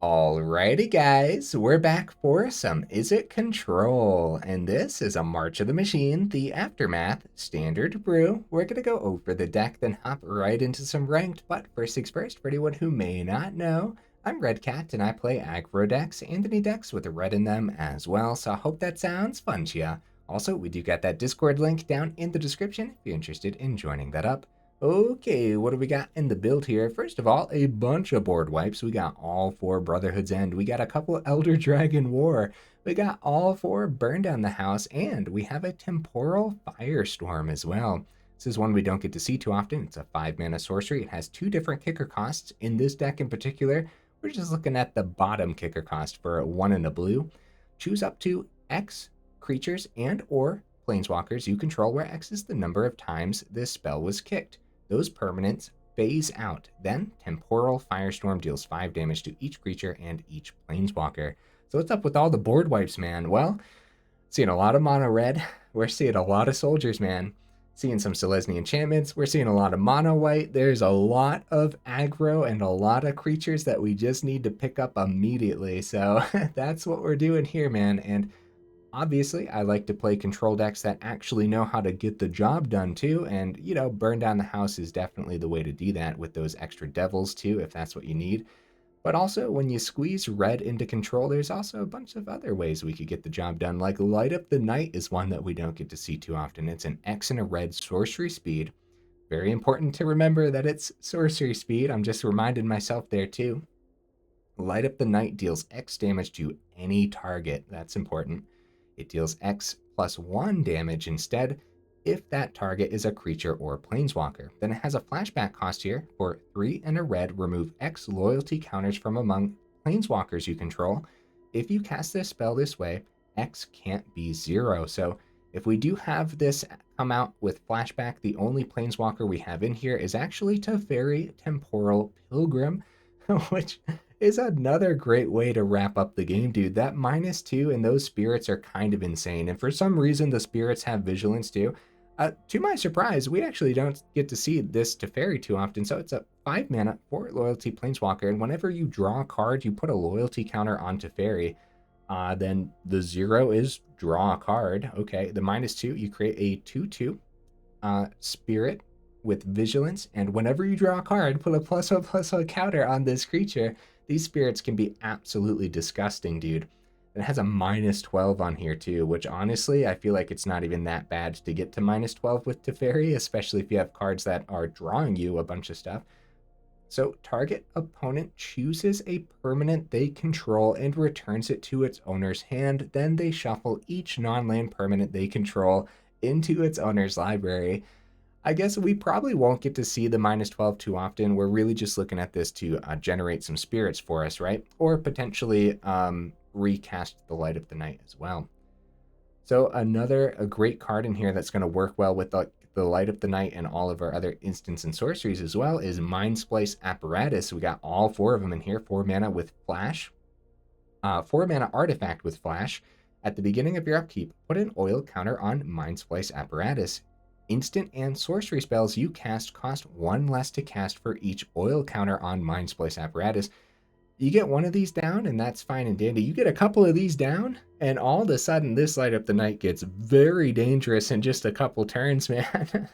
Alrighty guys, we're back for some Izzet Control, and this is a March of the Machine, the Aftermath, Standard Brew. We're gonna go over the deck, then hop right into some ranked, but first things first, for anyone who may not know, I'm Red Cat, and I play aggro decks and any decks with a red in them as well, so I hope that sounds fun to ya. Also, we do got that Discord link down in the description if you're interested in joining that up. Okay, what do we got in the build here? First of all, a bunch of board wipes. We got all four Brotherhood's End. We got a couple Elder Dragon War. We got all four Burn Down the House, and we have a Temporal Firestorm as well. This is one we don't get to see too often. It's a 5-mana sorcery. It has 2 different kicker costs. In this deck in particular, we're just looking at the bottom kicker cost for 1 and a blue. Choose up to X creatures and or planeswalkers you control, where X is the number of times this spell was kicked. Those permanents phase out. Then Temporal Firestorm deals 5 damage to each creature and each planeswalker. So what's up with all the board wipes, man? Well, seeing a lot of mono red. We're seeing a lot of soldiers, man. Seeing some Selesny enchantments. We're seeing a lot of mono white. There's a lot of aggro and a lot of creatures that we just need to pick up immediately. So that's what we're doing here, man. And obviously, I like to play control decks that actually know how to get the job done too, and Burn Down the House is definitely the way to do that with those extra devils too, if that's what you need. But also, when you squeeze red into control, there's also a bunch of other ways we could get the job done, like Light Up the Night is one that we don't get to see too often. It's an X and a red sorcery speed. Very important to remember that it's sorcery speed. I'm just reminding myself there too. Light Up the Night deals X damage to any target. That's important. It deals X plus 1 damage instead if that target is a creature or planeswalker. Then it has a flashback cost here. For 3 and a red, remove X loyalty counters from among planeswalkers you control. If you cast this spell this way, X can't be 0. So if we do have this come out with flashback, the only planeswalker we have in here is actually Teferi Temporal Pilgrim, which is another great way to wrap up the game, dude. That -2 and those spirits are kind of insane. And for some reason, the spirits have vigilance too. To my surprise, we actually don't get to see this Teferi too often. So it's a 5 mana, 4 loyalty planeswalker. And whenever you draw a card, you put a loyalty counter on Teferi. Then the 0 is draw a card. Okay, the -2, you create a 2/2 spirit with vigilance. And whenever you draw a card, put a +1/+1 counter on this creature. These spirits can be absolutely disgusting, dude. It has a -12 on here too, which honestly, I feel like it's not even that bad to get to -12 with Teferi, especially if you have cards that are drawing you a bunch of stuff. So target opponent chooses a permanent they control and returns it to its owner's hand. Then they shuffle each non-land permanent they control into its owner's library. I guess we probably won't get to see the -12 too often. We're really just looking at this to generate some spirits for us, right? Or potentially recast the Light of the Night as well. So a great card in here that's going to work well with the Light of the Night and all of our other instants and sorceries as well is Mindsplice Apparatus. We got all 4 of them in here. 4 mana with flash. 4 mana artifact with flash. At the beginning of your upkeep, put an oil counter on Mindsplice Apparatus. Instant and sorcery spells you cast cost 1 less to cast for each oil counter on Mindsplice Apparatus. You get one of these down, and that's fine and dandy. You get a couple of these down, and all of a sudden, this Light Up the Night gets very dangerous in just a couple turns, man.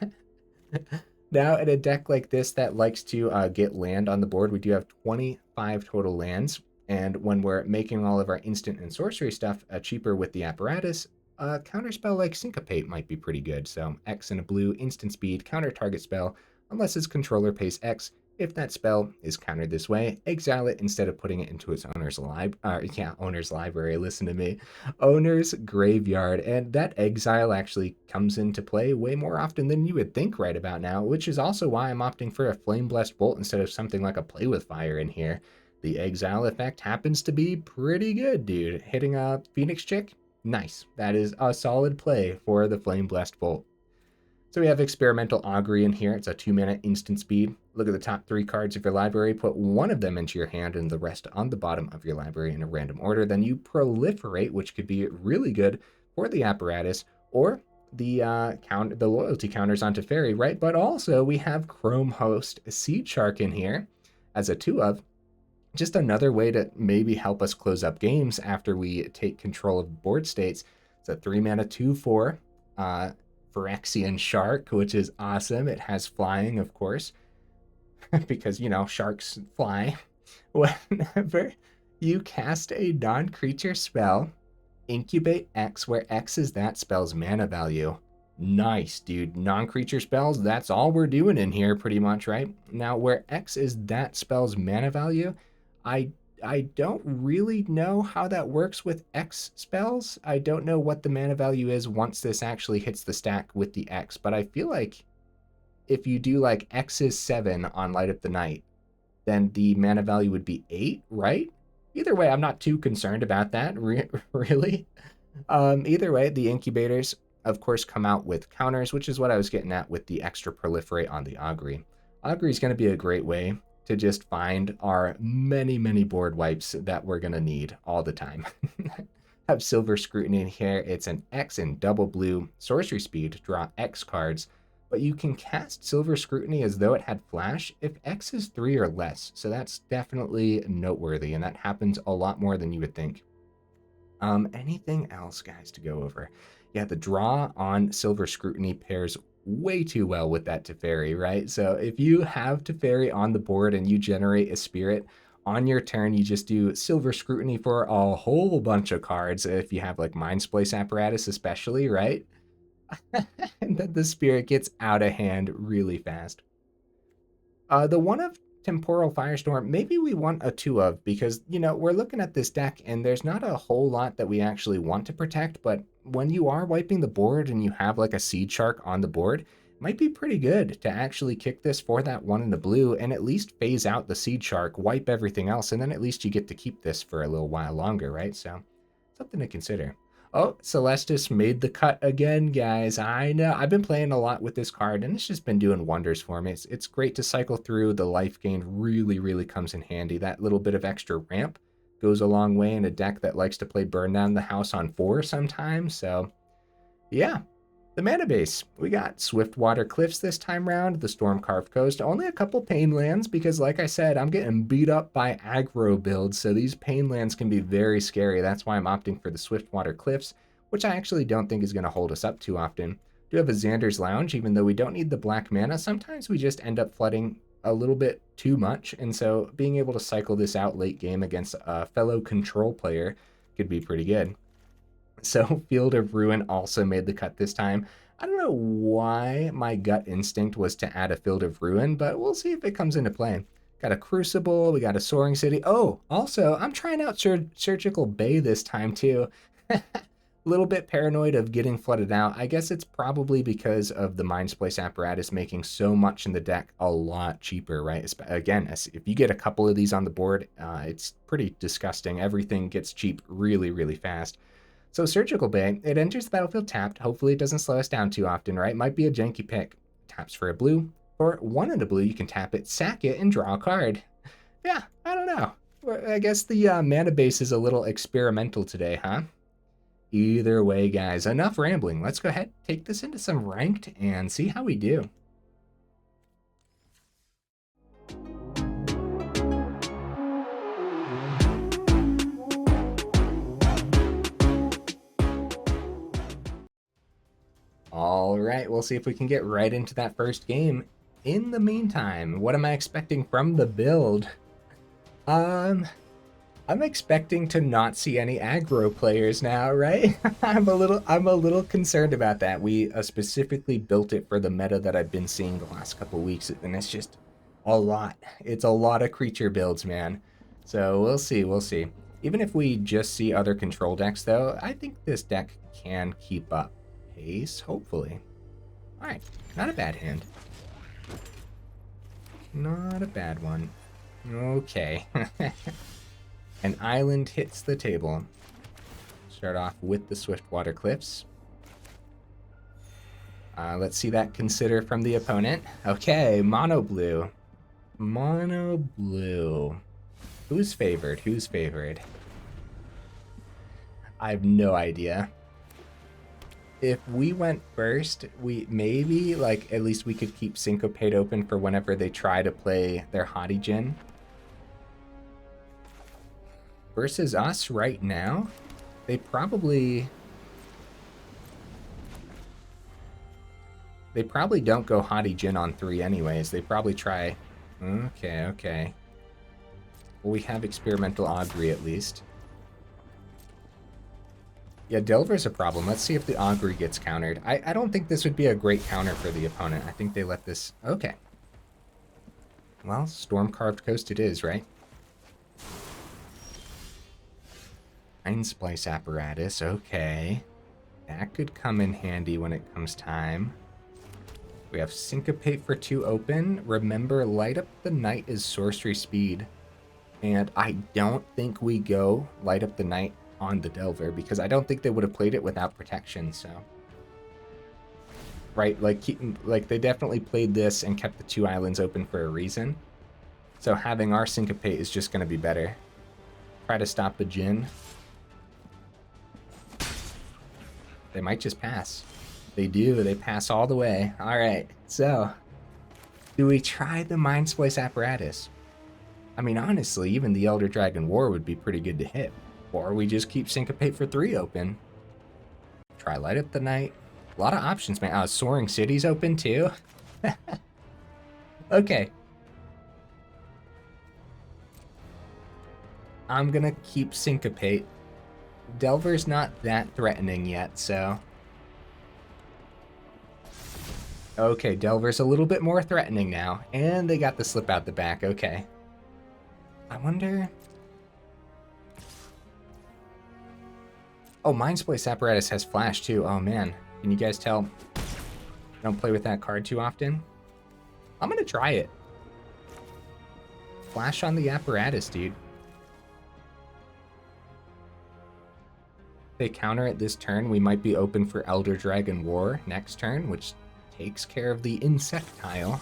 Now, in a deck like this that likes to get land on the board, we do have 25 total lands. And when we're making all of our instant and sorcery stuff cheaper with the apparatus, a counterspell like Syncopate might be pretty good. So X and a blue, instant speed, counter target spell, unless its controller pays X. If that spell is countered this way, exile it instead of putting it into its owner's owner's library. Listen to me, owner's graveyard, and that exile actually comes into play way more often than you would think right about now, which is also why I'm opting for a Flame Blessed Bolt instead of something like a Play with Fire in here. The exile effect happens to be pretty good, dude. Hitting a Phoenix chick, nice. That is a solid play for the Flame Blessed Bolt. So we have Experimental Augury in here. It's a 2-mana instant speed. Look at the top 3 cards of your library. Put one of them into your hand and the rest on the bottom of your library in a random order. Then you proliferate, which could be really good for the apparatus or the loyalty counters on Teferi, right? But also we have Chrome Host Seedshark in here as a 2 of. just another way to maybe help us close up games after we take control of board states. It's a 3-mana 2/4 Phyrexian Shark, which is awesome. It has flying, of course, because, you know, sharks fly. Whenever you cast a non-creature spell, incubate X, where X is that spell's mana value. Nice, dude. Non-creature spells, that's all we're doing in here pretty much, right? Now, where X is that spell's mana value, I don't really know how that works with X spells. I don't know what the mana value is once this actually hits the stack with the X, but I feel like if you do like X is 7 on Light Up the Night, then the mana value would be 8, right? Either way, I'm not too concerned about that, really. Either way, the incubators, of course, come out with counters, which is what I was getting at with the extra proliferate on the Augury. Augury is going to be a great way to just find our many, many board wipes that we're going to need all the time. Have Silver Scrutiny in here. It's an X and double blue sorcery speed, draw X cards, but you can cast Silver Scrutiny as though it had flash if X is 3 or less. So that's definitely noteworthy, and that happens a lot more than you would think. Anything else, guys, to go over? Yeah, the draw on Silver Scrutiny pairs way too well with that Teferi, right? So if you have Teferi on the board and you generate a spirit, on your turn, you just do Silver Scrutiny for a whole bunch of cards, if you have like Mindsplice Apparatus especially, right? And then the spirit gets out of hand really fast. The one of Temporal Firestorm, maybe we want a 2 of, because, you know, we're looking at this deck and there's not a whole lot that we actually want to protect, but when you are wiping the board and you have like a Seedshark on the board, it might be pretty good to actually kick this for that 1 in the blue and at least phase out the Seedshark, wipe everything else, and then at least you get to keep this for a little while longer, right? So, something to consider. Oh, Celestus made the cut again, guys. I know. I've been playing a lot with this card, and it's just been doing wonders for me. It's great to cycle through. The life gain really, really comes in handy. That little bit of extra ramp goes a long way in a deck that likes to play Burn Down the House on 4 sometimes. So, yeah. The mana base. We got Swiftwater Cliffs this time round, the Stormcarved Coast. Only a couple pain lands because, like I said, I'm getting beat up by aggro builds, so these pain lands can be very scary. That's why I'm opting for the Swiftwater Cliffs, which I actually don't think is going to hold us up too often. Do have a Xander's Lounge, even though we don't need the black mana. Sometimes we just end up flooding a little bit too much, and so being able to cycle this out late game against a fellow control player could be pretty good. So Field of Ruin also made the cut this time. I don't know why my gut instinct was to add a Field of Ruin, but we'll see if it comes into play. Got a Crucible, we got a Soaring City. Oh, also, I'm trying out Surgical Bay this time too. A little bit paranoid of getting flooded out. I guess it's probably because of the Mindsplice Apparatus making so much in the deck a lot cheaper, right? Again, if you get a couple of these on the board, it's pretty disgusting. Everything gets cheap really, really fast. So Surgical Bay, it enters the battlefield tapped. Hopefully it doesn't slow us down too often, right? Might be a janky pick. Taps for a blue. For 1 in the blue, you can tap it, sack it, and draw a card. Yeah, I don't know. I guess the mana base is a little experimental today, huh? Either way, guys, enough rambling. Let's go ahead, take this into some ranked, and see how we do. All right, we'll see if we can get right into that first game. In the meantime, what am I expecting from the build? I'm expecting to not see any aggro players now, right? I'm a little concerned about that. We specifically built it for the meta that I've been seeing the last couple weeks, and it's just a lot. It's a lot of creature builds, man. So we'll see, we'll see. Even if we just see other control decks, though, I think this deck can keep up. Ace, hopefully. All right, not a bad hand. Not a bad one. Okay. An island hits the table. Start off with the Swiftwater Cliffs. Let's see that consider from the opponent. Okay, mono blue. Mono blue. Who's favored? Who's favored? I have no idea. If we went first, we maybe, like, at least we could keep Syncopate open for whenever they try to play their Hottie Gen. versus us right now, they probably don't go Haughty Djinn on 3 anyways. They probably try... Okay, okay. Well, we have Experimental Augury at least. Yeah, Delver's a problem. Let's see if the Augury gets countered. I don't think this would be a great counter for the opponent. I think they let this... Okay. Well, Stormcarved Coast it is, right? Mindsplice Apparatus, okay. That could come in handy when it comes time. We have Syncopate for 2 open. Remember, Light Up the Night is sorcery speed. And I don't think we go Light Up the Night on the Delver, because I don't think they would have played it without protection, so... Right, like they definitely played this and kept the 2 islands open for a reason. So having our Syncopate is just going to be better. Try to stop the Djinn. They might just pass. They do, they pass all the way. Alright, so... Do we try the Mindsplice Apparatus? I mean, honestly, even the Elder Dragon War would be pretty good to hit. Or we just keep Syncopate for 3 open. Try Light Up the Night. A lot of options, man. Soaring City's open too. Okay. I'm gonna keep Syncopate. Delver's not that threatening yet, so... Okay, Delver's a little bit more threatening now. And they got the slip out the back, okay. I wonder... Oh, Mindsplice Apparatus has Flash too. Oh man, can you guys tell? I don't play with that card too often. I'm gonna try it. Flash on the Apparatus, dude. If they counter it this turn, we might be open for Elder Dragon War next turn, which takes care of the Insectile.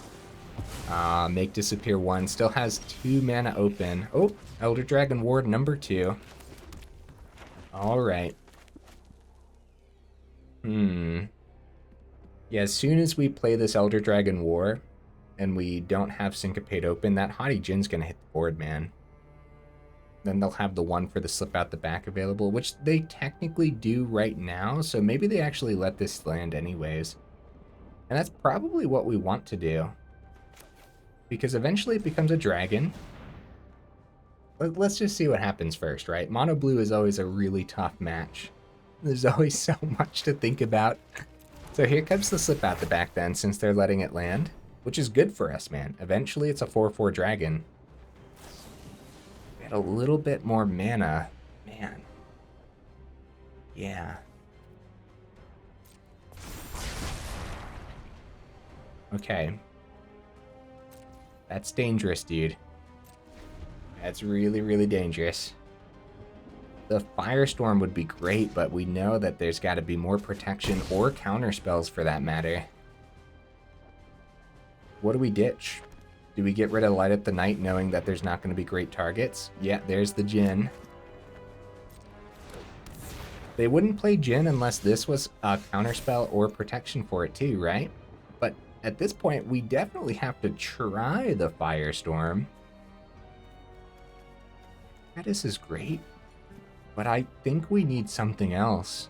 Make disappear 1. Still has 2 mana open. Oh, Elder Dragon War number 2. Alright. Yeah, as soon as we play this Elder Dragon War, and we don't have Syncopate open, that Haughty Djinn's gonna hit the board, man. Then they'll have the 1 for the slip out the back available, which they technically do right now, so maybe they actually let this land anyways. And that's probably what we want to do. Because eventually it becomes a dragon. But let's just see what happens first, right? Mono Blue is always a really tough match. There's always so much to think about. So here comes the slip out the back then, since they're letting it land. Which is good for us, man. Eventually it's a 4/4 dragon. We had a little bit more mana. Man. Yeah. Okay. That's dangerous, dude. That's really, really dangerous. The Firestorm would be great, but we know that there's got to be more protection or counter spells for that matter. What do we ditch? Do we get rid of Light Up the Night knowing that there's not going to be great targets? Yeah, there's the Djinn. They wouldn't play Djinn unless this was a counter spell or protection for it too, right? But at this point, we definitely have to try the Firestorm. This is great, but I think we need something else.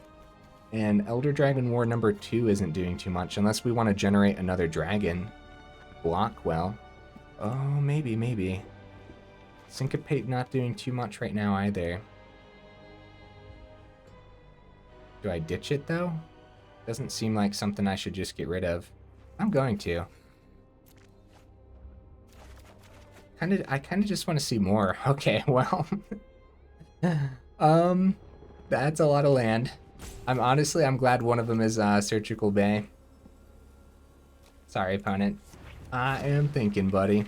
And Elder Dragon War number 2 isn't doing too much unless we want to generate another dragon. Block well. Oh, maybe. Syncopate not doing too much right now either. Do I ditch it though? Doesn't seem like something I should just get rid of. I'm going to. I kind of just want to see more. Okay, well. That's a lot of land. I'm glad one of them is Surgical Bay. Sorry, opponent. I am thinking, buddy.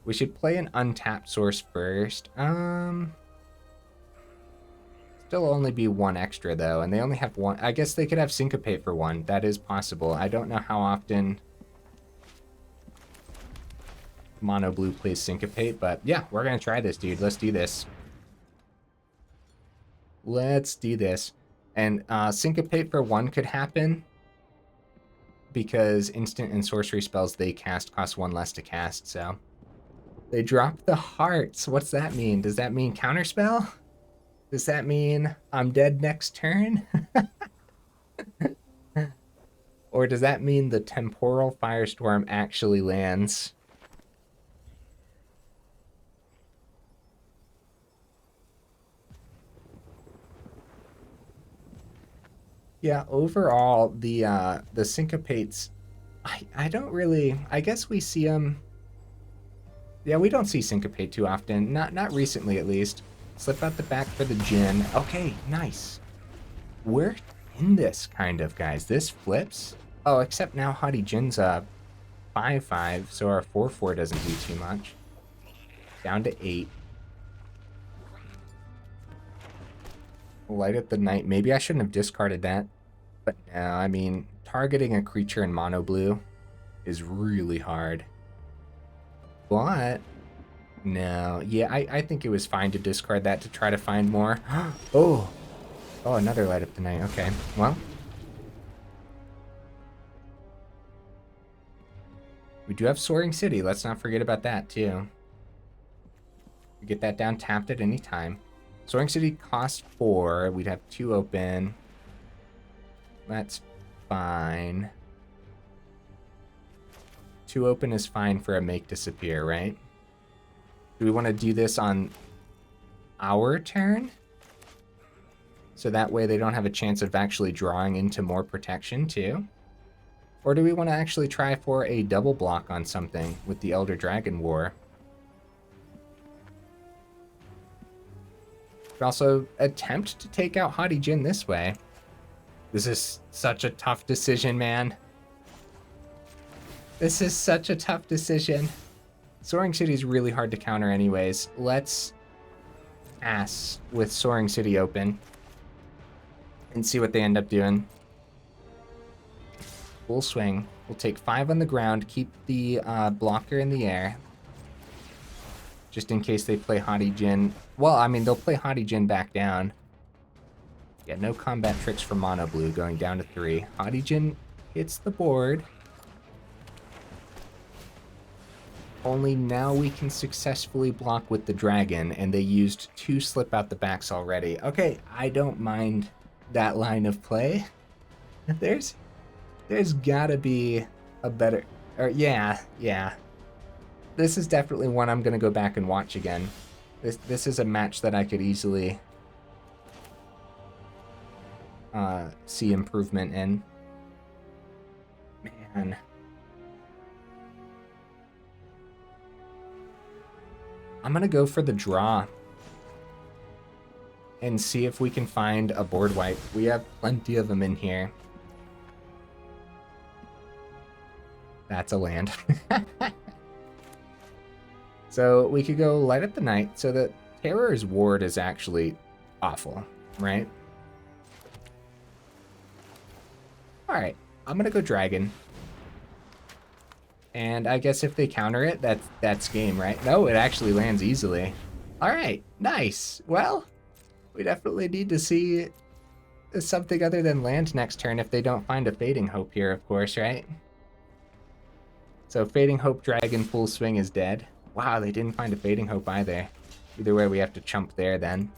We should play an untapped source first. Still only be 1 extra though, and they only have 1. I guess they could have Syncopate for 1. That is possible. I don't know how often Mono Blue plays Syncopate, but yeah, we're gonna try this, dude. Let's do this. Let's do this. And Syncopate for 1 could happen because instant and sorcery spells they cast cost 1 less to cast, so They dropped the hearts. What's that mean? Does that mean counterspell? Does that mean I'm dead next turn? Or does that mean the Temporal Firestorm actually lands? Yeah, overall, the Syncopates, I don't really, I guess we see them. Yeah, we don't see Syncopate too often. Not recently, at least. Slip out the back for the Djinn. Okay, nice. We're in this, kind of, guys. This flips. Oh, except now Haughty Djinn's a 5/5, so our 4/4 doesn't do too much. Down to 8. Light up the Night. Maybe I shouldn't have discarded that. But no, I mean, targeting a creature in mono blue is really hard. But no, yeah, I think it was fine to discard that to try to find more. Oh, another Light Up the Night. Okay, well, we do have Soaring City. Let's not forget about that too. We get that down tapped at any time. Soaring City costs 4. We'd have 2 open. That's fine. 2 open is fine for a Make Disappear, right? Do we want to do this on our turn? So that way they don't have a chance of actually drawing into more protection too? Or do we want to actually try for a double block on something with the Elder Dragon War? We could also attempt to take out Haughty Djinn this way. This is such a tough decision, man. This is such a tough decision. Soaring City is really hard to counter anyways. Let's pass with Soaring City open and see what they end up doing. Full swing. We'll take 5 on the ground, keep the blocker in the air. Just in case they play Haughty Djinn. Well, I mean, they'll play Haughty Djinn back down. Yeah, no combat tricks for mono blue, going down to 3. Haughty Djinn hits the board. Only now we can successfully block with the dragon, and they used 2 slip out the backs already. Okay, I don't mind that line of play. There's gotta be a better, or yeah. This is definitely one I'm gonna go back and watch again. This is a match that I could easily see improvement in. Man. I'm gonna go for the draw and see if we can find a board wipe. We have plenty of them in here. That's a land. So we could go Light Up the Night. So the Terror's Ward is actually awful, right? Alright, I'm gonna go Dragon. And I guess if they counter it, that's game, right? No, it actually lands easily. Alright, nice. Well, we definitely need to see something other than land next turn if they don't find a Fading Hope here, of course, right? So Fading Hope Dragon full swing is dead. Wow, they didn't find a Fading Hope either. Either way, we have to chump there then.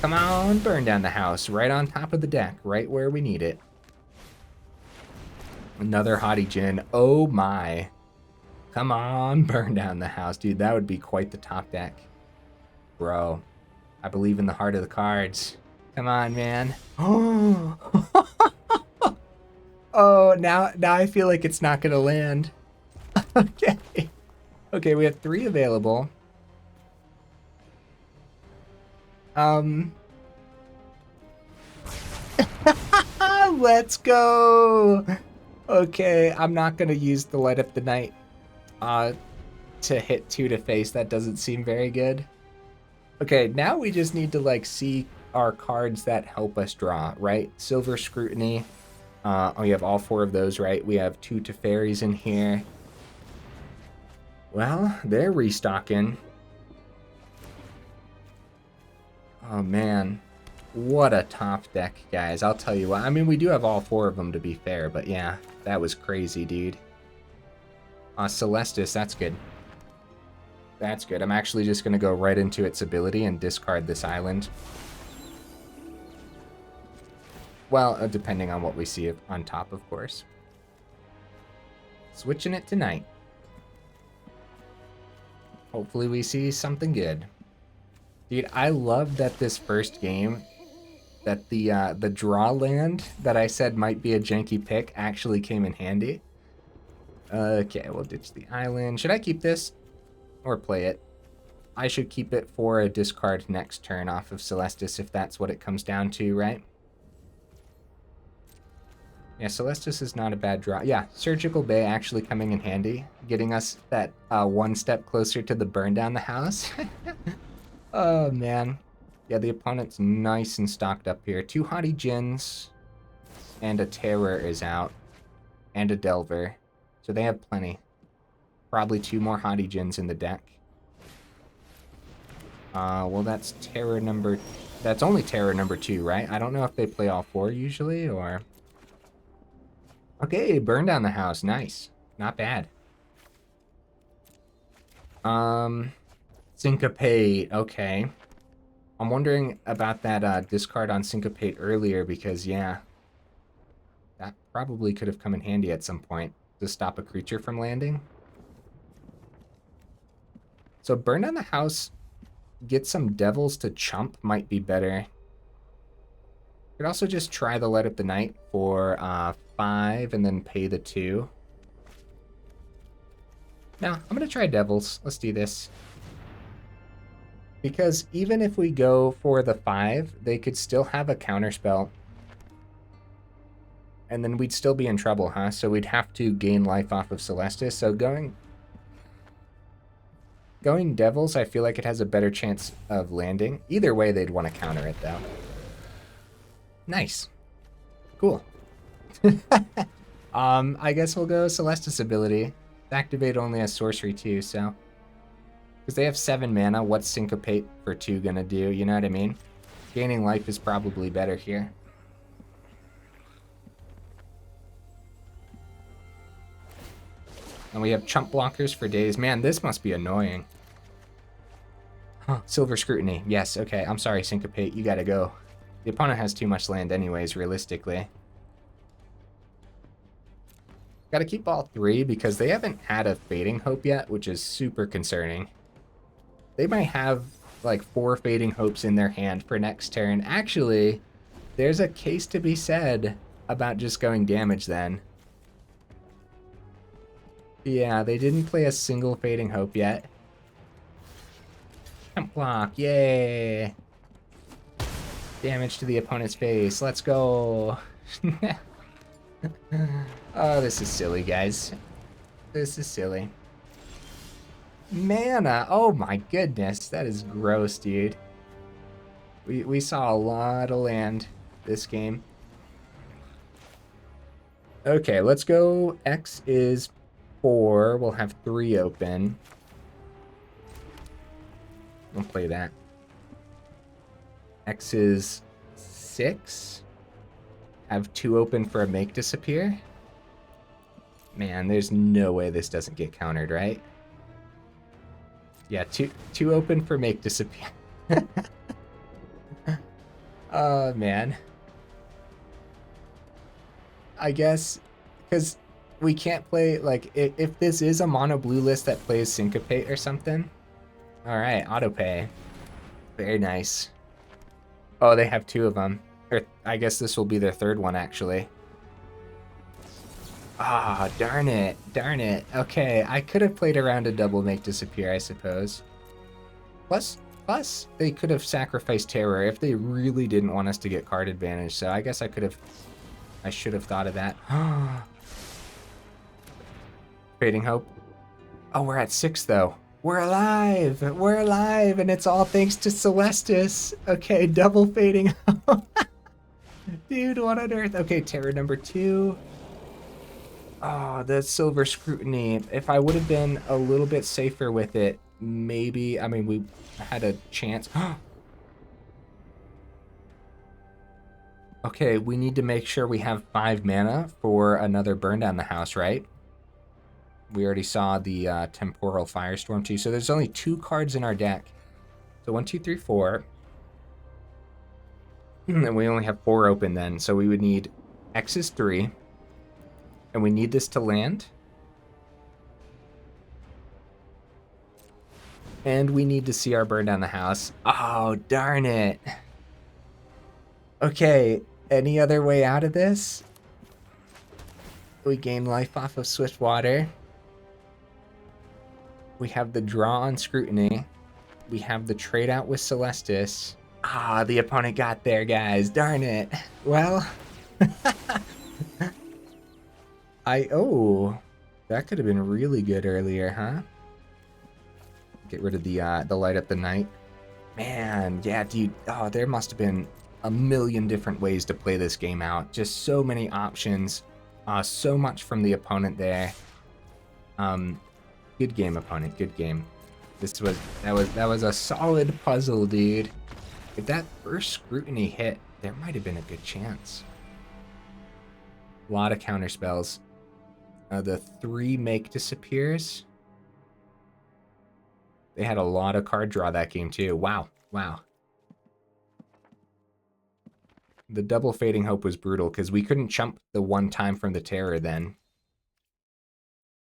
Come on, burn down the house. Right on top of the deck, right where we need it. Another Haughty Djinn. Oh my. Come on, burn down the house. Dude, that would be quite the top deck. Bro, I believe in the heart of the cards. Come on, man. Oh, oh, now I feel like it's not gonna land. Okay. Okay, we have 3 available. Let's go. Okay, I'm not gonna use the Light Up the Night to hit 2 to face. That doesn't seem very good. Okay, now we just need to like see our cards that help us draw, right? Silver Scrutiny. We have all 4 of those, right? We have 2 Teferis in here. Well, they're restocking. Oh man, what a top deck, guys. I'll tell you what. I mean, we do have all 4 of them to be fair, but yeah, that was crazy, dude. Celestus, that's good. That's good. I'm actually just going to go right into its ability and discard this island. Well, depending on what we see on top, of course. Switching it to night. Hopefully we see something good. Dude, I love that this first game, that the draw land that I said might be a janky pick actually came in handy. Okay, we'll ditch the island. Should I keep this? Or play it? I should keep it for a discard next turn off of Celestus if that's what it comes down to, right? Yeah, Celestus is not a bad draw. Yeah, Surgical Bay actually coming in handy, getting us that one step closer to the burn down the house. Oh, man. Yeah, the opponent's nice and stocked up here. 2 Haughty Djinns and a Terror is out. And a Delver. So they have plenty. Probably 2 more Haughty Djinns in the deck. Well, that's Terror number... That's only Terror number 2, right? I don't know if they play all 4 usually, or... Okay, burn down the house. Nice. Not bad. Syncopate. Okay. I'm wondering about that discard on Syncopate earlier because, yeah, that probably could have come in handy at some point to stop a creature from landing. So burn down the house, get some devils to chump might be better. Could also just try the Light Up the Night for 5 and then pay the 2. No, I'm going to try devils. Let's do this. Because even if we go for the 5, they could still have a counterspell. And then we'd still be in trouble, huh? So we'd have to gain life off of Celestus. So going devils, I feel like it has a better chance of landing. Either way, they'd want to counter it, though. Nice. Cool. I guess we'll go Celestus ability. Activate only as sorcery, too, so... Because they have 7 mana, what's Syncopate for 2 gonna do? You know what I mean? Gaining life is probably better here. And we have chump blockers for days. Man, this must be annoying. Huh, Silver Scrutiny. Yes, okay. I'm sorry, Syncopate. You gotta go. The opponent has too much land anyways, realistically. Gotta keep all 3 because they haven't had a Fading Hope yet, which is super concerning. They might have like 4 Fading Hopes in their hand for next turn. Actually, there's a case to be said about just going damage then. Yeah, they didn't play a single Fading Hope yet. Jump block, yay! Damage to the opponent's face, let's go! Oh, this is silly, guys. This is silly. Mana! Oh my goodness, that is gross, dude. We saw a lot of land this game. Okay, let's go. X is 4. We'll have 3 open. We'll play that. X is 6. Have 2 open for a Make Disappear. Man, there's no way this doesn't get countered, right? Yeah, two open for Make Disappear. Oh, man. I guess, because we can't play, like, if this is a mono blue list that plays Syncopate or something. Alright, autopay. Very nice. Oh, they have 2 of them. Or I guess this will be their 3rd one, actually. Ah, darn it. Darn it. Okay, I could have played around a double Make Disappear, I suppose. Plus, they could have sacrificed Terror if they really didn't want us to get card advantage, so I guess I should have thought of that. Fading Hope. Oh, we're at 6, though. We're alive! We're alive, and it's all thanks to Celestus. Okay, double Fading Hope. Dude, what on earth? Okay, Terror number 2. Oh, the Silver Scrutiny. If I would have been a little bit safer with it, maybe... I mean, we had a chance. Okay, we need to make sure we have 5 mana for another Burn Down the House, right? We already saw the Temporal Firestorm too. So there's only 2 cards in our deck. So 1, 2, 3, 4. And we only have 4 open then. So we would need X is 3. And we need this to land. And we need to see our burn down the house. Oh, darn it. Okay, any other way out of this? We gain life off of Swiftwater. We have the draw on Scrutiny. We have the trade out with Celestus. Ah, the opponent got there, guys. Darn it. Well, that could have been really good earlier, huh? Get rid of the light up the night. Man, yeah, dude. Oh, there must have been a million different ways to play this game out. Just so many options. So much from the opponent there. Good game, opponent. Good game. That was a solid puzzle, dude. If that first Scrutiny hit, there might have been a good chance. A lot of counter spells. The 3 make disappears. They had a lot of card draw that game too. Wow. Wow. The double Fading Hope was brutal because we couldn't chump the 1 time from the Terror then.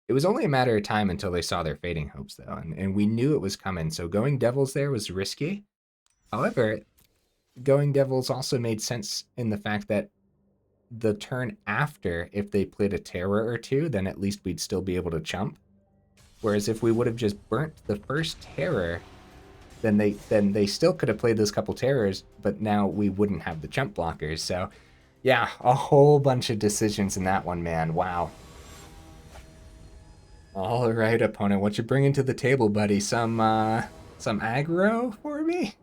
It was only a matter of time until they saw their Fading Hopes though, and we knew it was coming, so going Devils there was risky. However, going Devils also made sense in the fact that the turn after, if they played a Terror or 2, then at least we'd still be able to chump. Whereas if we would have just burnt the first Terror, then they still could have played those couple Terrors, but now we wouldn't have the chump blockers. So yeah, a whole bunch of decisions in that one, man. Wow. All right, opponent, what you bringing to the table, buddy? Some aggro for me?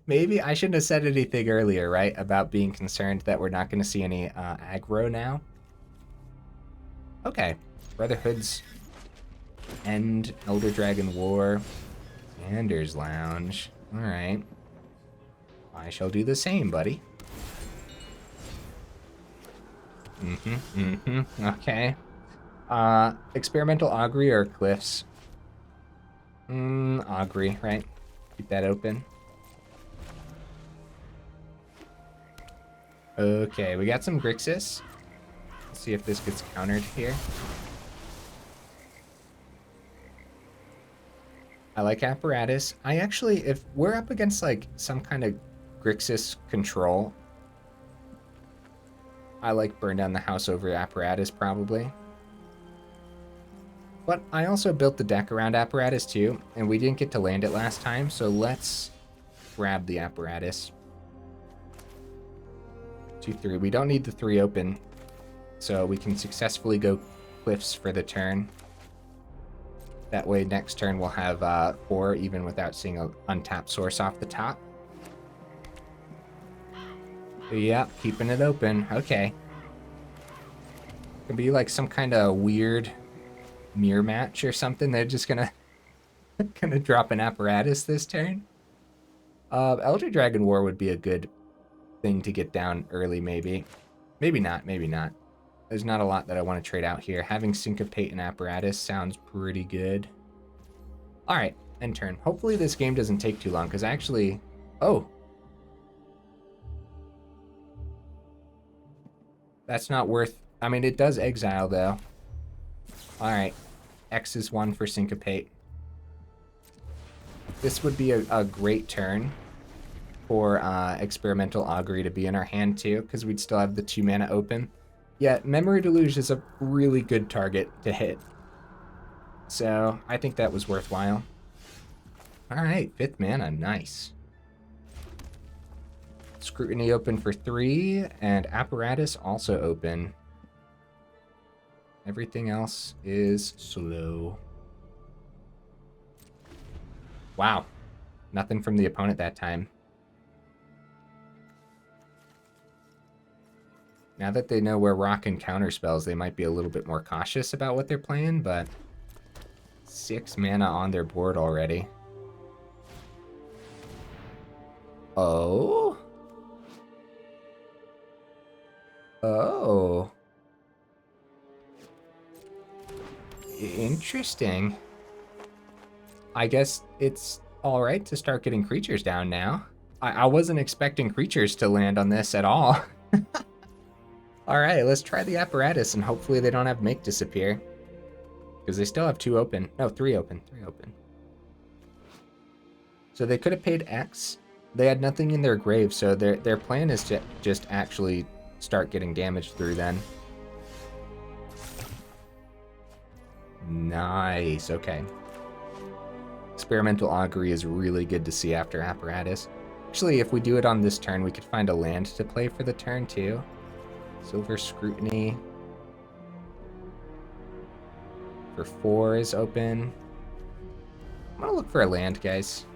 Maybe I shouldn't have said anything earlier, right? About being concerned that we're not going to see any aggro now. Okay, Brotherhood's End, Elder Dragon War, Xander's Lounge. All right, I shall do the same, buddy. Okay. Experimental Augury or Cliffs? Augury, right? Keep that open. Okay, we got some Grixis. Let's see if this gets countered here. I like Apparatus. I actually, if we're up against like some kind of Grixis control, I like Burn Down the House over Apparatus probably. But I also built the deck around Apparatus too, and we didn't get to land it last time, so let's grab the Apparatus. 2-3. We don't need the 3 open, so we can successfully go Cliffs for the turn. That way next turn we'll have 4 even without seeing an untapped source off the top. Yeah, keeping it open. Okay. Could be like some kind of weird mirror match or something. They're just gonna drop an Apparatus this turn. Elder Dragon War would be a good thing to get down early, maybe. Maybe not, maybe not. There's not a lot that I want to trade out here. Having Syncopate and Apparatus sounds pretty good. Alright, end turn. Hopefully this game doesn't take too long, because actually... Oh! That's not worth... I mean, it does exile, though. Alright. X is 1 for Syncopate. This would be a great turn for Experimental Augury to be in our hand, too, because we'd still have the 2 mana open. Yeah, Memory Deluge is a really good target to hit. So, I think that was worthwhile. Alright, 5th mana, nice. Scrutiny open for 3, and Apparatus also open. Everything else is slow. Wow. Nothing from the opponent that time. Now that they know we're rocking counter spells, they might be a little bit more cautious about what they're playing, but 6 mana on their board already. Oh? Oh. Interesting. I guess it's alright to start getting creatures down now. I wasn't expecting creatures to land on this at all. Alright, let's try the apparatus and hopefully they don't have make disappear. Because they still have 2 open. No, 3 open. 3 open. So they could have paid X. They had nothing in their grave, so their plan is to just actually start getting damage through then. Nice, okay. Experimental Augury is really good to see after Apparatus. Actually, if we do it on this turn, we could find a land to play for the turn too. Silver Scrutiny. For 4 is open. I'm gonna look for a land, guys.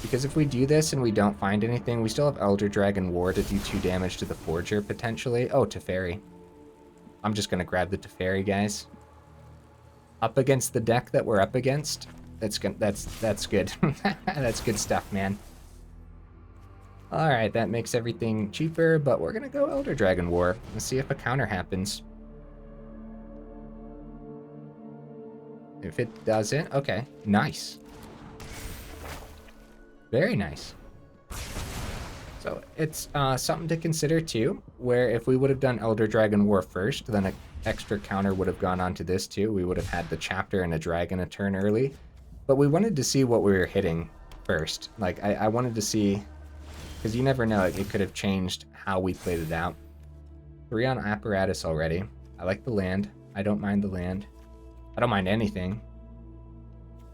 Because if we do this and we don't find anything, we still have Elder Dragon War to do 2 damage to the Forger, potentially. Oh, Teferi. I'm just going to grab the Teferi, guys. Up against the deck that we're up against, that's good. That's good stuff, man. Alright, that makes everything cheaper, but we're going to go Elder Dragon War. Let's see if a counter happens. If it doesn't, okay, nice. Very nice. So it's something to consider too, where if we would have done Elder Dragon War first, then an extra counter would have gone onto this too. We would have had the chapter and a dragon a turn early. But we wanted to see what we were hitting first. Like, I wanted to see, because you never know, it could have changed how we played it out. 3 on Apparatus already. I like the land. I don't mind the land. I don't mind anything.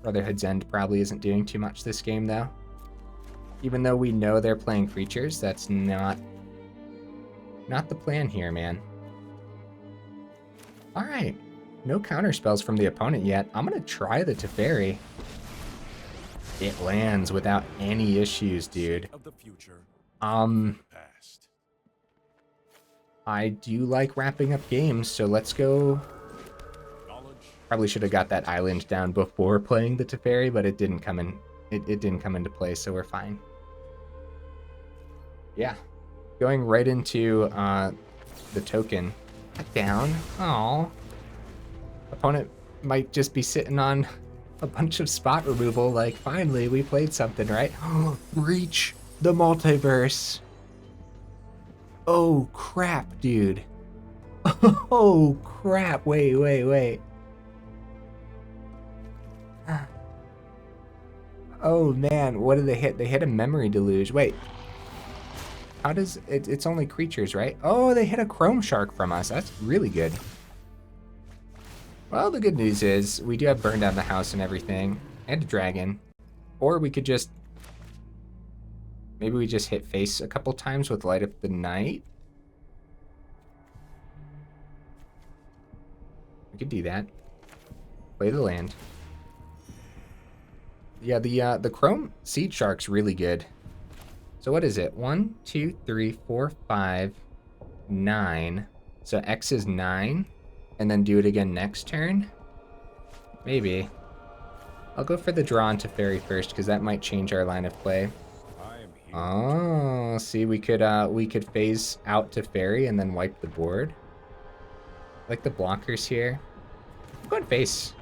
Brotherhood's End probably isn't doing too much this game though. Even though we know they're playing creatures, that's not the plan here, man. Alright. No counter spells from the opponent yet. I'm going to try the Teferi. It lands without any issues, dude. I do like wrapping up games, so let's go. Probably should have got that island down before playing the Teferi, but it didn't come in. It didn't come into play, so we're fine. Yeah, going right into the token. Back down. Oh, opponent might just be sitting on a bunch of spot removal. Like, finally, we played something, right? Oh, reach the multiverse. Oh crap, dude. Oh crap! Wait. Oh man, what did they hit? They hit a memory deluge. Wait. How does it? It's only creatures, right? Oh, they hit a chrome shark from us. That's really good. Well, the good news is we do have burn down the house and everything, and a dragon. Or we could just, maybe we just hit face a couple times with Light Up the Night. We could do that. Play the land. Yeah, the chrome Seedshark's really good. So what is it? 1, 2, 3, 4, 5, 9. So X is 9, and then do it again next turn? Maybe. I'll go for the draw on Teferi first, because that might change our line of play. Oh, see, we could phase out Teferi and then wipe the board. Like the blockers here. I'm going face.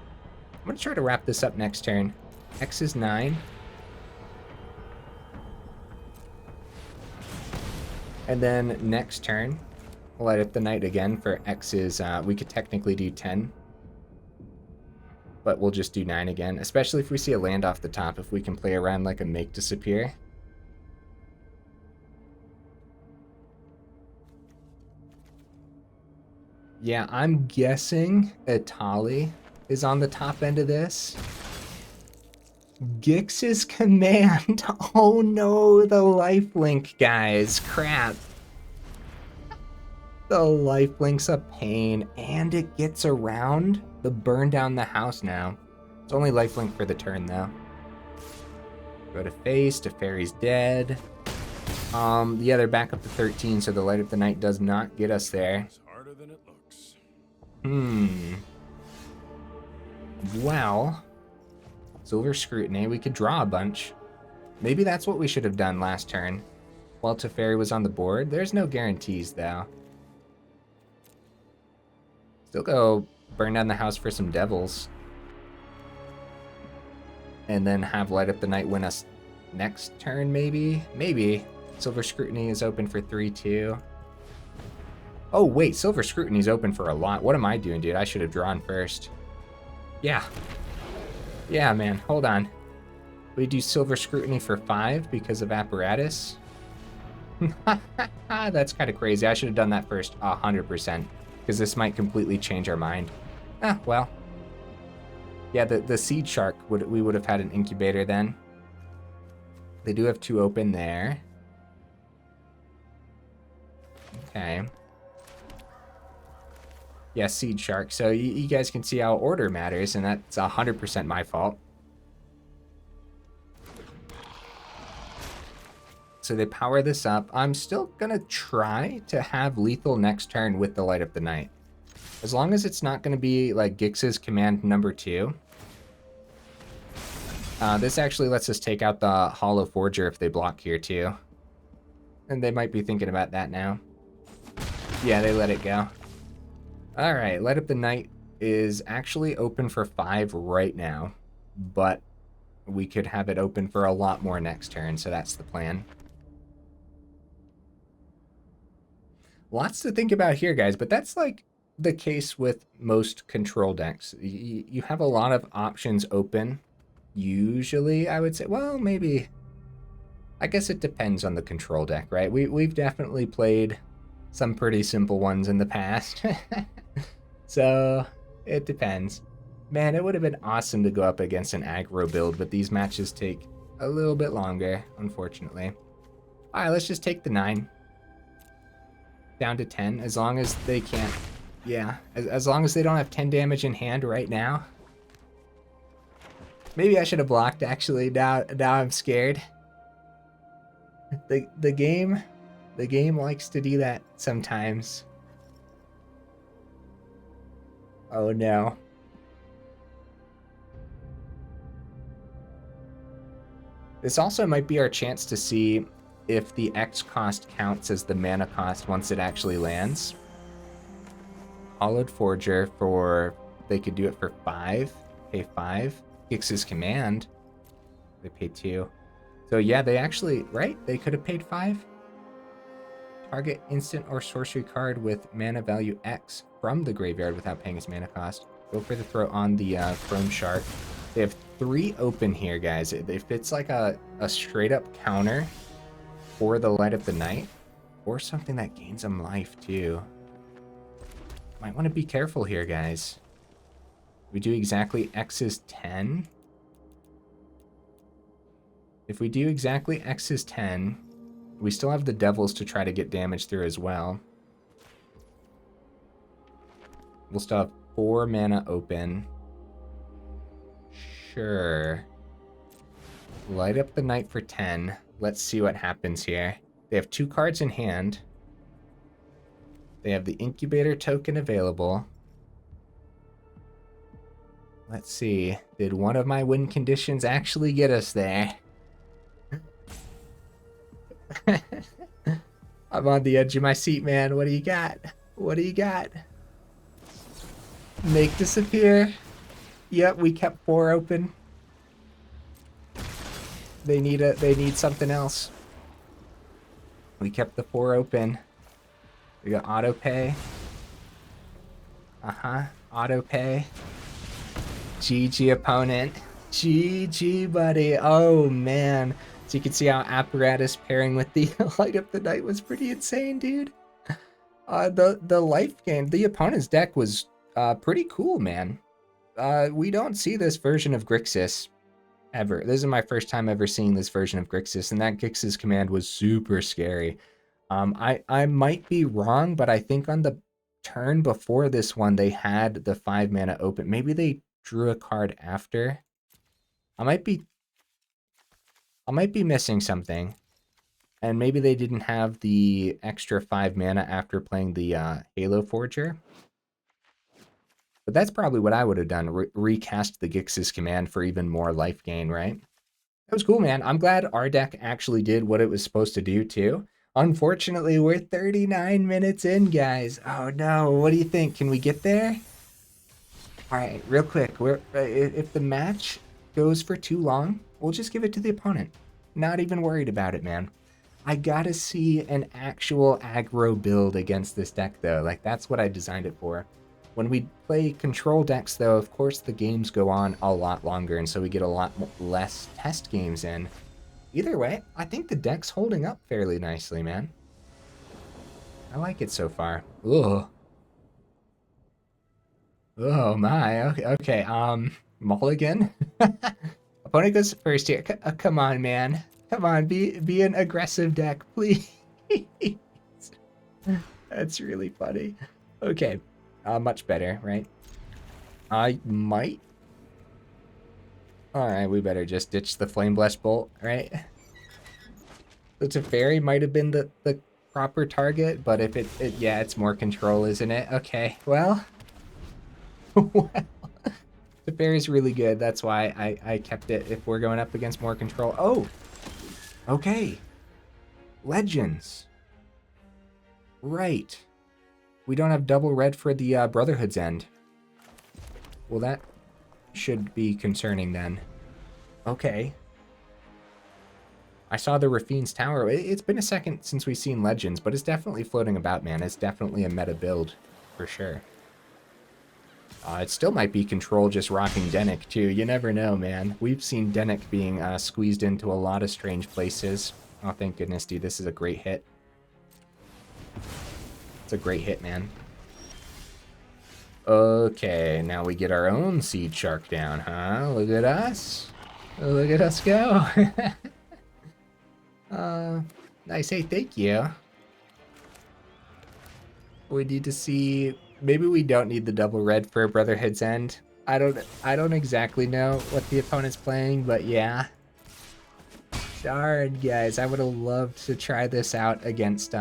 I'm going to try to wrap this up next turn. X is 9. And then next turn, we'll Light Up the Night again for X's. We could technically do 10. But we'll just do 9 again. Especially if we see a land off the top, if we can play around like a make disappear. Yeah, I'm guessing Itali is on the top end of this. Gix's command. Oh no, the lifelink, guys. Crap. The lifelink's a pain, and it gets around the burn down the house now. It's only lifelink for the turn, though. Go to face, Teferi's dead. Yeah, they're back up to 13, so the Light Up the Night does not get us there. It's harder than it looks. Well, Silver Scrutiny, we could draw a bunch. Maybe that's what we should have done last turn. While Teferi was on the board. There's no guarantees, though. Still go burn down the house for some devils. And then have Light Up the Night win us next turn, maybe? Maybe. Silver Scrutiny is open for 3-2. Oh, wait, Silver Scrutiny is open for a lot. What am I doing, dude? I should have drawn first. Yeah. Yeah, man, hold on. We do Silver Scrutiny for 5 because of Apparatus. That's kind of crazy. I should have done that first 100%, because this might completely change our mind. Ah, well. Yeah, the Seedshark, we would have had an incubator then. They do have 2 open there. Okay. Yeah, Seedshark. So you guys can see how order matters, and that's 100% my fault. So they power this up. I'm still gonna try to have lethal next turn with the Light Up the Night. As long as it's not gonna be like Gix's command number 2. This actually lets us take out the Hollow Forger if they block here too. And they might be thinking about that now. Yeah, they let it go. Alright, Light Up the Night is actually open for 5 right now. But we could have it open for a lot more next turn, so that's the plan. Lots to think about here, guys, but that's like the case with most control decks. You have a lot of options open. Usually, I would say, well, maybe, I guess it depends on the control deck, right? We've definitely played some pretty simple ones in the past. So, it depends. Man, it would have been awesome to go up against an aggro build, but these matches take a little bit longer, unfortunately. Alright, let's just take the 9. Down to 10, as long as they can't... Yeah, as long as they don't have 10 damage in hand right now. Maybe I should have blocked, actually. Now I'm scared. The game likes to do that sometimes. Oh no. This also might be our chance to see if the X cost counts as the mana cost once it actually lands. Hollowed Forger for... They could do it for 5. Pay 5. Gix's Command. They pay 2. So yeah, they actually... Right? They could have paid 5. Target instant or sorcery card with mana value X from the graveyard without paying its mana cost. Go for the throw on the Chrome Shark. They have 3 open here, guys. If it's like a straight up counter for the Light Up the Night, or something that gains them life too. Might want to be careful here, guys. We do exactly X is 10. If we do exactly X is 10, we still have the Devils to try to get damage through as well. We'll still have 4 mana open. Sure. Light Up the Night for 10. Let's see what happens here. They have 2 cards in hand. They have the Incubator token available. Let's see. Did one of my win conditions actually get us there? I'm on the edge of my seat, man. What do you got? What do you got? Make disappear. Yep, we kept 4 open. They need something else. We kept the 4 open. We got auto pay. Auto pay. GG opponent. GG buddy. Oh man. So you can see how Apparatus pairing with the Light Up the Night was pretty insane, dude. The life gain, the opponent's deck was pretty cool, man. We don't see this version of Grixis ever. This is my first time ever seeing this version of Grixis, and that Gix's command was super scary. I might be wrong, but I think on the turn before this one, they had the 5 mana open. Maybe they drew a card after. I might be missing something. And maybe they didn't have the extra 5 mana after playing the Halo Forger. But that's probably what I would have done, recast the Gix's command for even more life gain, right? That was cool, man. I'm glad our deck actually did what it was supposed to do, too. Unfortunately, we're 39 minutes in, guys. Oh, no. What do you think? Can we get there? All right, real quick. If the match goes for too long, we'll just give it to the opponent. Not even worried about it, man. I gotta see an actual aggro build against this deck, though. Like, that's what I designed it for. When we play control decks, though, of course the games go on a lot longer, and so we get a lot less test games in. Either way, I think the deck's holding up fairly nicely, man. I like it so far. Ugh. Oh my, okay, mulligan? Opponent goes first here. Come on, man. Come on, be an aggressive deck, please. That's really funny. Okay, much better, right? I might. Alright, we better just ditch the Flame Blessed Bolt, right? The Teferi might have been the proper target, but if yeah, it's more control, isn't it? Okay, well. Well, Teferi's really good. That's why I kept it if we're going up against more control. Oh, okay. Legends. Right. We don't have double red for the Brotherhood's end. Well, that should be concerning then. Okay. I saw the Rafine's Tower. It's been a second since we've seen Legends, but it's definitely floating about, man. It's definitely a meta build, for sure. It still might be control just rocking Dennick, too. You never know, man. We've seen Dennick being squeezed into a lot of strange places. Oh, thank goodness, dude. This is a great hit. It's a great hit, man. Okay, now we get our own Seedshark down, huh? Look at us. Look at us go. Nice. Hey, thank you. We need to see... Maybe we don't need the double red for Brotherhood's End. I don't exactly know what the opponent's playing, but yeah. Darn, guys. I would have loved to try this out against,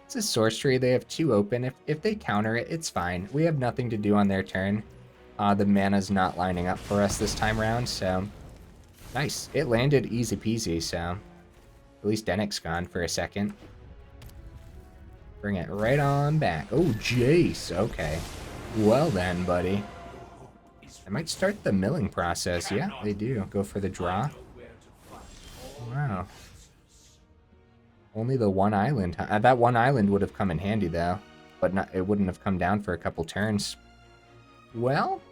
It's a Source Tree. They have 2 open. If they counter it, it's fine. We have nothing to do on their turn. The mana's not lining up for us this time around, so... Nice. It landed easy peasy, so... At least Dennick's gone for a second. Bring it right on back. Oh, Jace. Okay. Well then, buddy. I might start the milling process. Yeah, they do. Go for the draw. Wow. Only the one island. That one island would have come in handy, though. But not, it wouldn't have come down for a couple turns. Well,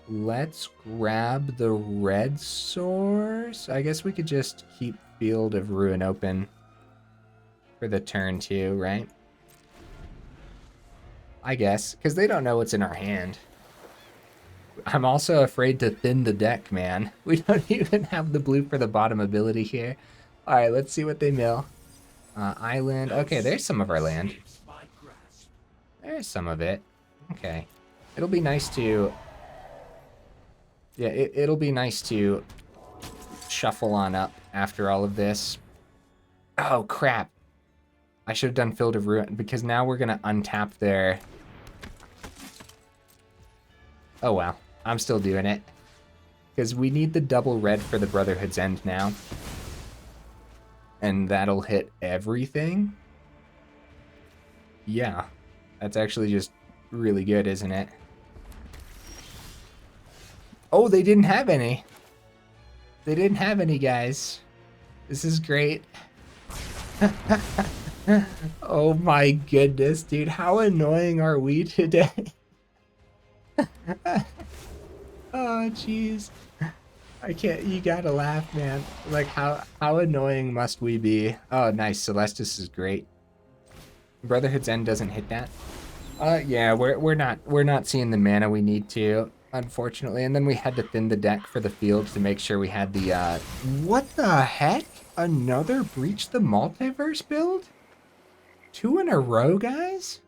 let's grab the red source. I guess we could just keep Field of Ruin open for the turn 2, right? I guess, because they don't know what's in our hand. I'm also afraid to thin the deck, man. We don't even have the blue for the bottom ability here. Alright, let's see what they mill. Island. Okay, there's some of our land. There's some of it. Okay. It'll be nice to... Yeah, it'll be nice to shuffle on up after all of this. Oh, crap. I should have done Field of Ruin, because now we're going to untap their... Oh, well. I'm still doing it. Because we need the double red for the Brotherhood's End now. And that'll hit everything? Yeah. That's actually just really good, isn't it? Oh, they didn't have any. They didn't have any, guys. This is great. Oh my goodness, dude. How annoying are we today? Oh, jeez. I can't, you gotta laugh, man. Like, how annoying must we be? Oh, nice. Celestus is great. Brotherhood's End doesn't hit that. Yeah, we're not seeing the mana we need to, unfortunately. And then we had to thin the deck for the field to make sure we had the, What the heck? Another Breach the Multiverse build? 2 in a row, guys?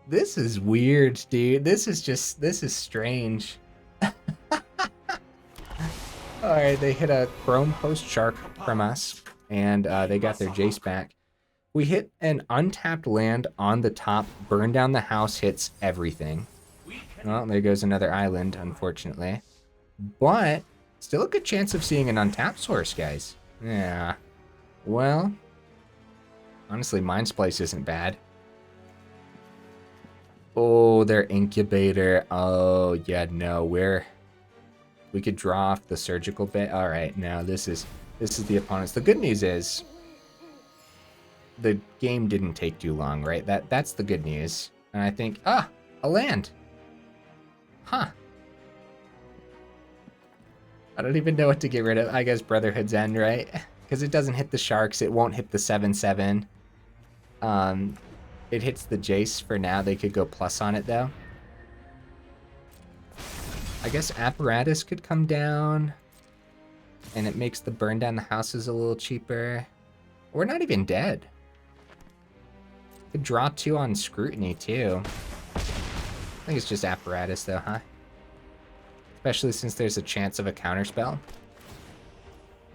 This is weird, dude. This is strange. Alright, they hit a Chrome Post Shark from us, and they got their Jace back. We hit an untapped land on the top, burn down the house, hits everything. Well, there goes another island, unfortunately. But, still a good chance of seeing an untapped source, guys. Yeah. Well, honestly, Mindsplice isn't bad. Oh, their incubator. Oh, yeah, no, we could draw off the surgical bit. All right, now this is the opponents. The good news is the game didn't take too long, right? That's the good news. And I think, a land. Huh. I don't even know what to get rid of. I guess Brotherhood's End, right? Because it doesn't hit the sharks. It won't hit the 7/7. It hits the Jace for now. They could go plus on it, though. I guess Apparatus could come down. And it makes the burn down the houses a little cheaper. We're not even dead. Could draw 2 on Scrutiny, too. I think it's just Apparatus, though, huh? Especially since there's a chance of a counterspell.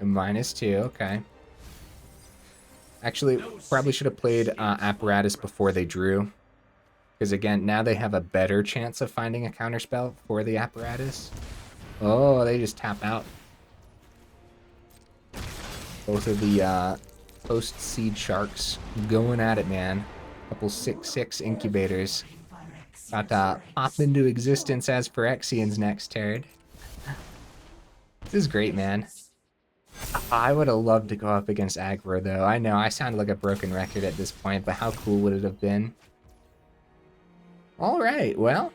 A -2, okay. Actually, probably should have played Apparatus before they drew. Because again, now they have a better chance of finding a counterspell for the Apparatus. Oh, they just tap out. Both of the post-Seedsharks going at it, man. Couple 6/6 incubators. About to pop into existence as Phyrexian's next turn. This is great, man. I would have loved to go up against aggro, though. I know, I sound like a broken record at this point, but how cool would it have been? Alright, well,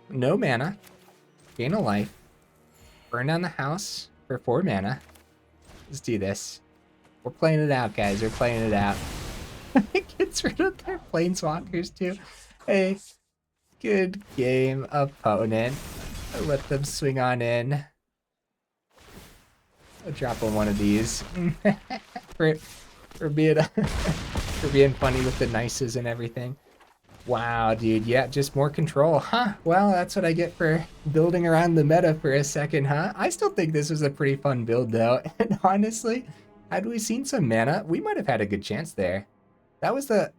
no mana. Gain a life. Burn down the house for 4 mana. Let's do this. We're playing it out, guys. We're playing it out. It gets rid of their planeswalkers, too. Hey, good game, opponent. I'll let them swing on in. I'll drop on one of these. for being for being funny with the nices and everything. Wow, dude. Yeah, just more control. Huh. Well, that's what I get for building around the meta for a second, huh? I still think this was a pretty fun build, though. And honestly, had we seen some mana, we might have had a good chance there. That was the...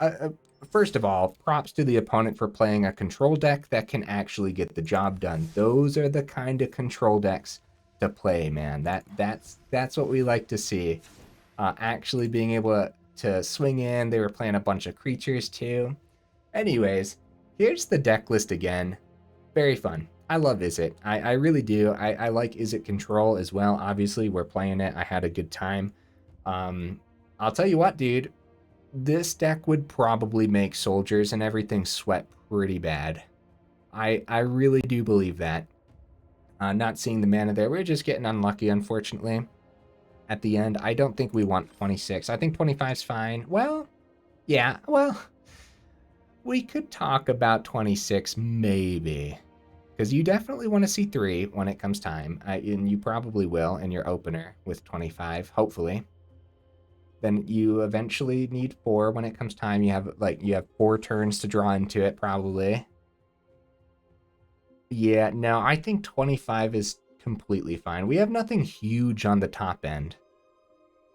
first of all, props to the opponent for playing a control deck that can actually get the job done. Those are the kind of control decks to play, man. That's what we like to see. Actually being able to swing in. They were playing a bunch of creatures, too. Anyways, here's the deck list again. Very fun. I love Izzet. I really do. I like Izzet Control as well. Obviously, we're playing it. I had a good time. I'll tell you what, dude. This deck would probably make soldiers and everything sweat pretty bad. I really do believe that. Not seeing the mana there. We're just getting unlucky, unfortunately. At the end, I don't think we want 26. I think 25 is fine. Well, yeah, well... We could talk about 26, maybe. Because you definitely want to see 3 when it comes time. And you probably will in your opener with 25, hopefully. Then you eventually need 4 when it comes time. You have 4 turns to draw into it, probably. Yeah, no, I think 25 is completely fine. We have nothing huge on the top end.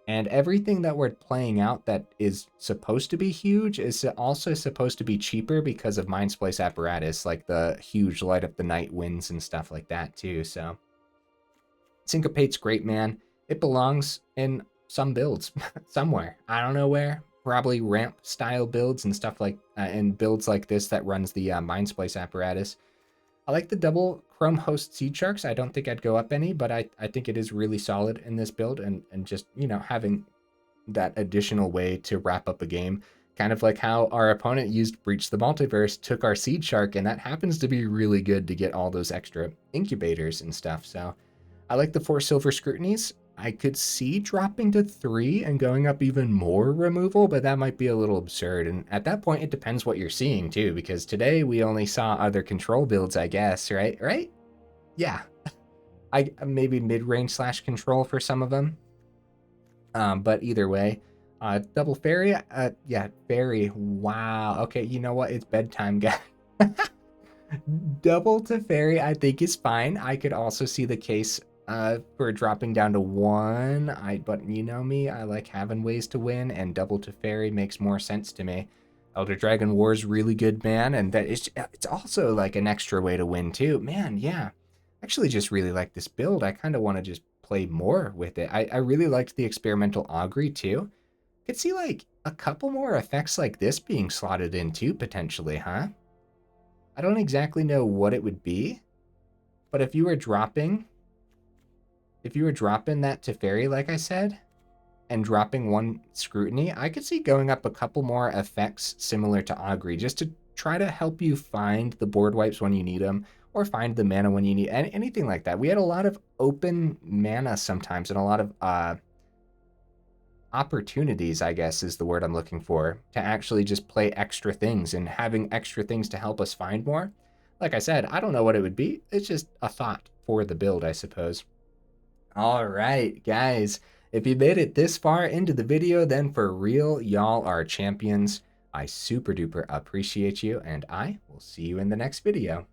And everything that we're playing out that is supposed to be huge is also supposed to be cheaper because of Mindsplice Apparatus, like the huge Light Up the Night wins and stuff like that too. So Syncopate's great, man. It belongs in some builds somewhere. I don't know where. Probably ramp style builds and stuff like and builds like this that runs the Mindsplice Apparatus. I like the double Chrome Host Seedsharks. I don't think I'd go up any, but I think it is really solid in this build, and just, you know, having that additional way to wrap up a game. Kind of like how our opponent used Breach the Multiverse, took our Seedshark, and that happens to be really good to get all those extra incubators and stuff. So I like the 4 Silver Scrutinies. I could see dropping to 3 and going up even more removal, but that might be a little absurd. And at that point, it depends what you're seeing too, because today we only saw other control builds, I guess, right? Right? Yeah. I maybe mid-range / control for some of them. But either way, double fairy. Yeah, fairy. Wow. Okay, you know what? It's bedtime, guys. Double to fairy, I think is fine. I could also see the case for dropping down to 1. But you know me, I like having ways to win, and double to fairy makes more sense to me. Elder Dragon War is really good, man, and that it's also like an extra way to win too. Man, yeah. Actually just really like this build. I kind of want to just play more with it. I really liked the Experimental Augury too. Could see like a couple more effects like this being slotted in too, potentially, huh? I don't exactly know what it would be, but if you were dropping that Teferi, like I said, and dropping one Scrutiny, I could see going up a couple more effects similar to Augury, just to try to help you find the board wipes when you need them, or find the mana when you need anything like that. We had a lot of open mana sometimes, and a lot of opportunities, I guess is the word I'm looking for, to actually just play extra things, and having extra things to help us find more. Like I said, I don't know what it would be. It's just a thought for the build, I suppose. All right, guys. If you made it this far into the video, then for real, y'all are champions. I super duper appreciate you, and I will see you in the next video.